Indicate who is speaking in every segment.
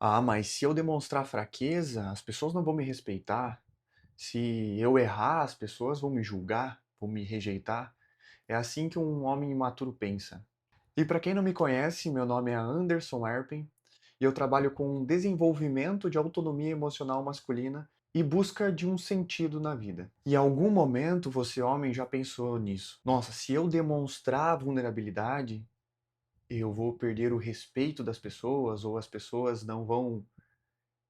Speaker 1: Ah, mas se eu demonstrar fraqueza, as pessoas não vão me respeitar. Se eu errar, as pessoas vão me julgar, vão me rejeitar. É assim que um homem imaturo pensa. E para quem não me conhece, meu nome é Anderson Erpen e eu trabalho com desenvolvimento de autonomia emocional masculina e busca de um sentido na vida. E em algum momento você, homem, já pensou nisso? Nossa, se eu demonstrar vulnerabilidade, eu vou perder o respeito das pessoas ou as pessoas não vão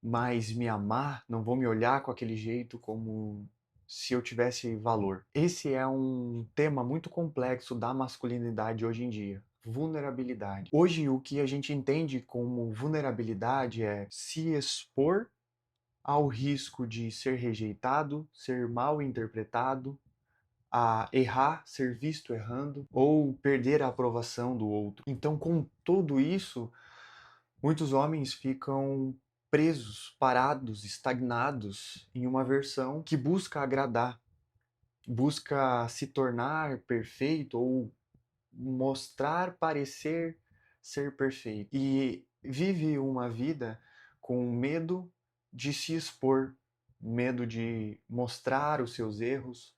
Speaker 1: mais me amar, não vão me olhar com aquele jeito como se eu tivesse valor. Esse é um tema muito complexo da masculinidade hoje em dia. Vulnerabilidade. Hoje, o que a gente entende como vulnerabilidade é se expor ao risco de ser rejeitado, ser mal interpretado, a errar, ser visto errando ou perder a aprovação do outro. Então, com tudo isso, muitos homens ficam presos, parados, estagnados em uma versão que busca agradar, busca se tornar perfeito ou mostrar, parecer ser perfeito. E vive uma vida com medo de se expor, medo de mostrar os seus erros,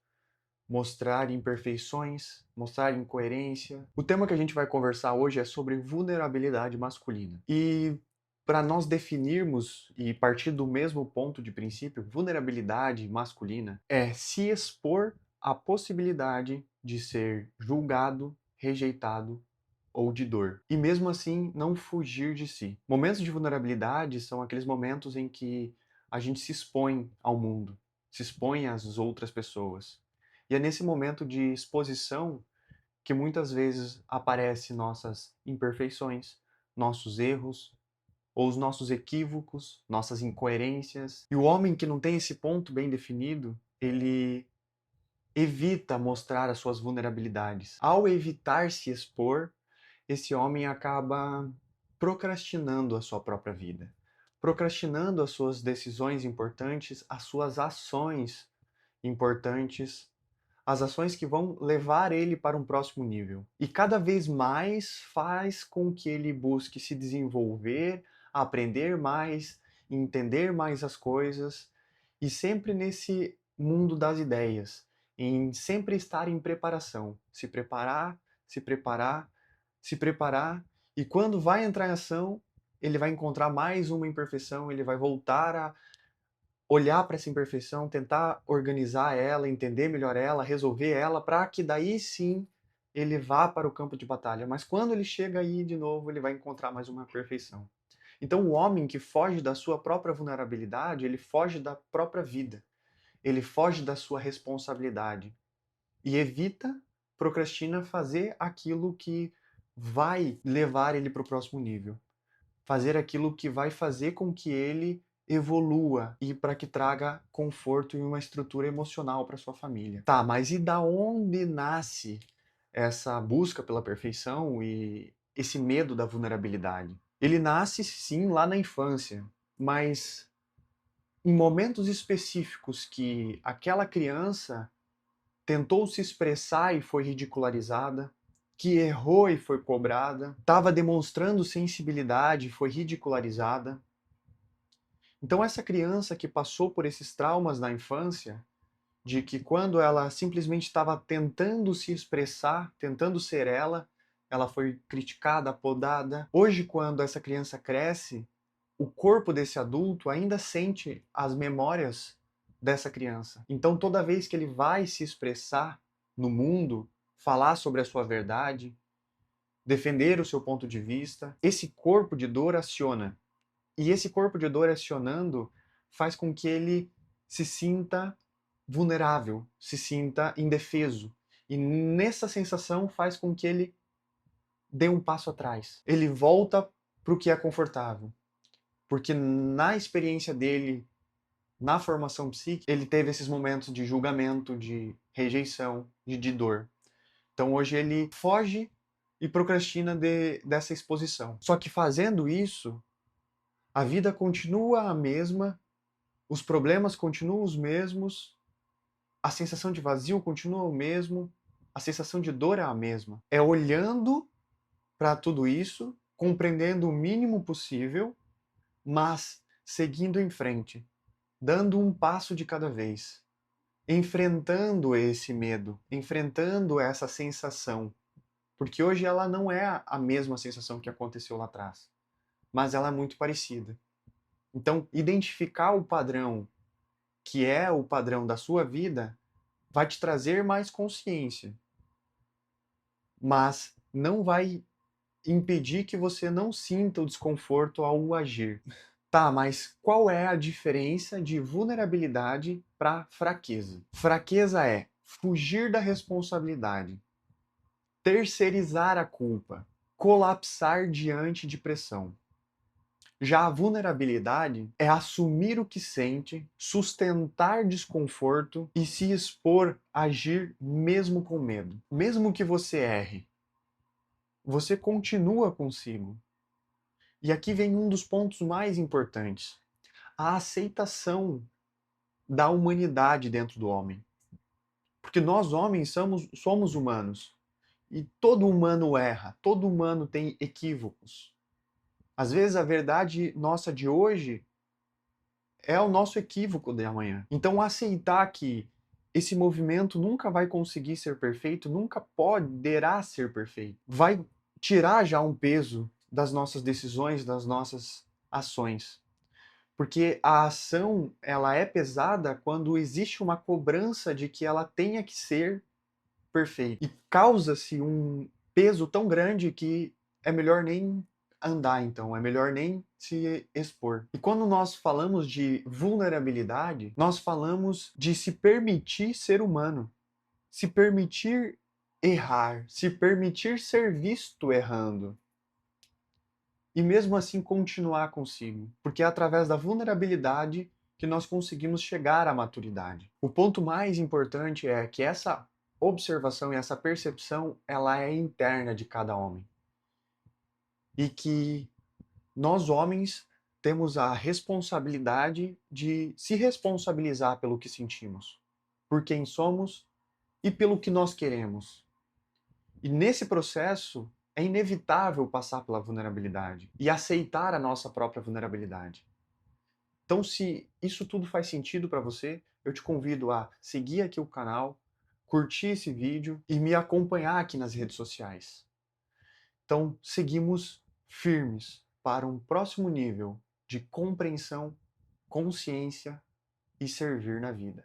Speaker 1: mostrar imperfeições, mostrar incoerência. O tema que a gente vai conversar hoje é sobre vulnerabilidade masculina. E para nós definirmos e partir do mesmo ponto de princípio, vulnerabilidade masculina é se expor à possibilidade de ser julgado, rejeitado ou de dor. E mesmo assim, não fugir de si. Momentos de vulnerabilidade são aqueles momentos em que a gente se expõe ao mundo, se expõe às outras pessoas. E é nesse momento de exposição que muitas vezes aparecem nossas imperfeições, nossos erros, ou os nossos equívocos, nossas incoerências. E o homem que não tem esse ponto bem definido, ele evita mostrar as suas vulnerabilidades. Ao evitar se expor, esse homem acaba procrastinando a sua própria vida, procrastinando as suas decisões importantes, as suas ações importantes, as ações que vão levar ele para um próximo nível. E cada vez mais faz com que ele busque se desenvolver, aprender mais, entender mais as coisas e sempre nesse mundo das ideias, em sempre estar em preparação, se preparar, se preparar, se preparar e quando vai entrar em ação, ele vai encontrar mais uma imperfeição, ele vai voltar a olhar para essa imperfeição, tentar organizar ela, entender melhor ela, resolver ela, para que daí sim ele vá para o campo de batalha. Mas quando ele chega aí de novo, ele vai encontrar mais uma perfeição. Então o homem que foge da sua própria vulnerabilidade, ele foge da própria vida. Ele foge da sua responsabilidade e evita, procrastina fazer aquilo que vai levar ele para o próximo nível, fazer aquilo que vai fazer com que ele evolua e para que traga conforto e uma estrutura emocional para sua família. Tá, mas e da onde nasce essa busca pela perfeição e esse medo da vulnerabilidade? Ele nasce sim lá na infância, mas em momentos específicos que aquela criança tentou se expressar e foi ridicularizada, que errou e foi cobrada, estava demonstrando sensibilidade e foi ridicularizada. Então, essa criança que passou por esses traumas na infância, de que quando ela simplesmente estava tentando se expressar, tentando ser ela foi criticada, podada. Hoje, quando essa criança cresce, o corpo desse adulto ainda sente as memórias dessa criança. Então, toda vez que ele vai se expressar no mundo, falar sobre a sua verdade, defender o seu ponto de vista, esse corpo de dor aciona. E esse corpo de dor acionando faz com que ele se sinta vulnerável, se sinta indefeso. E nessa sensação faz com que ele dê um passo atrás. Ele volta para o que é confortável. Porque na experiência dele, na formação psíquica, ele teve esses momentos de julgamento, de rejeição, de dor. Então hoje ele foge e procrastina dessa exposição. Só que fazendo isso, a vida continua a mesma, os problemas continuam os mesmos, a sensação de vazio continua o mesmo, a sensação de dor é a mesma. É olhando para tudo isso, compreendendo o mínimo possível mas seguindo em frente, dando um passo de cada vez, enfrentando esse medo, enfrentando essa sensação, porque hoje ela não é a mesma sensação que aconteceu lá atrás, mas ela é muito parecida. Então, identificar o padrão que é o padrão da sua vida vai te trazer mais consciência, mas não vai impedir que você não sinta o desconforto ao agir. Tá, mas qual é a diferença de vulnerabilidade para fraqueza? Fraqueza é fugir da responsabilidade, terceirizar a culpa, colapsar diante de pressão. Já a vulnerabilidade é assumir o que sente, sustentar desconforto e se expor a agir mesmo com medo. Mesmo que você erre, você continua consigo. E aqui vem um dos pontos mais importantes: a aceitação da humanidade dentro do homem. Porque nós, homens, somos humanos. E todo humano erra, todo humano tem equívocos. Às vezes a verdade nossa de hoje é o nosso equívoco de amanhã. Então, aceitar que esse movimento nunca vai conseguir ser perfeito, nunca poderá ser perfeito, vai tirar já um peso das nossas decisões, das nossas ações. Porque a ação, ela é pesada quando existe uma cobrança de que ela tenha que ser perfeita. E causa-se um peso tão grande que é melhor nem andar, então, é melhor nem se expor. E quando nós falamos de vulnerabilidade, nós falamos de se permitir ser humano, se permitir errar, se permitir ser visto errando. E mesmo assim continuar consigo, porque é através da vulnerabilidade que nós conseguimos chegar à maturidade. O ponto mais importante é que essa observação e essa percepção, ela é interna de cada homem. E que nós homens temos a responsabilidade de se responsabilizar pelo que sentimos, por quem somos e pelo que nós queremos. E nesse processo é inevitável passar pela vulnerabilidade e aceitar a nossa própria vulnerabilidade. Então, se isso tudo faz sentido para você, eu te convido a seguir aqui o canal, curtir esse vídeo e me acompanhar aqui nas redes sociais. Então, seguimos firmes para um próximo nível de compreensão, consciência e servir na vida.